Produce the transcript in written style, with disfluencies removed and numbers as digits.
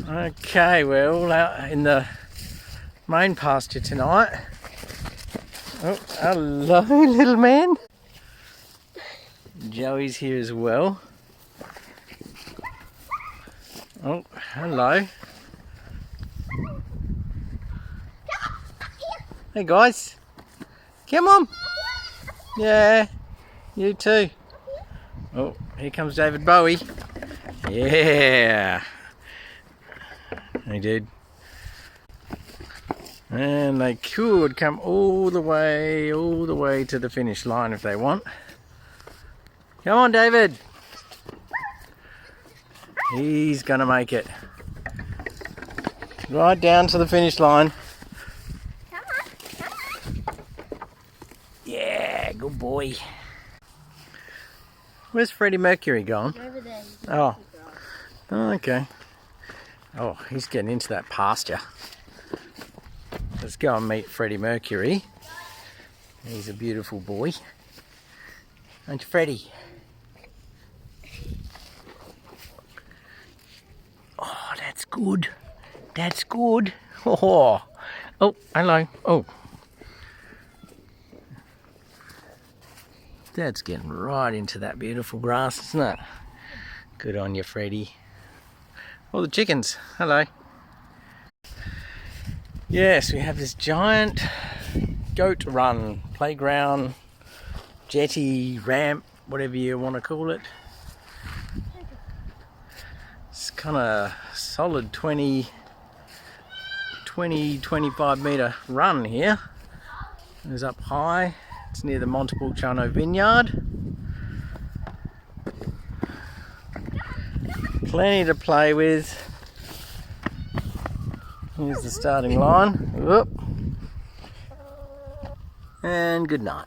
Okay, we're all out in the main pasture tonight. Oh, hello, little man. Joey's here as well. Oh, hello. Hey guys, come on. Yeah, you too. Oh, here comes David Bowie. Yeah. Hey dude. And they could come all the way to the finish line if they want. Come on, David. He's gonna make it. Right down to the finish line. Come on. Yeah, good boy. Where's Freddie Mercury gone? Over there. Oh. Oh, okay. Oh, he's getting into that pasture. Let's go and meet Freddie Mercury. He's a beautiful boy. Aren't you, Freddie? Oh, that's good. That's good. Oh, hello. Oh. That's getting right into that beautiful grass, isn't it? Good on you, Freddie. Oh, the chickens. Hello. Yes, we have this giant goat run, playground, jetty, ramp, whatever you want to call it. It's kind of solid 25 metre run here. It's up high. It's near the Montepulciano vineyard. Plenty to play with. Here's the starting line. Whoop. And good night.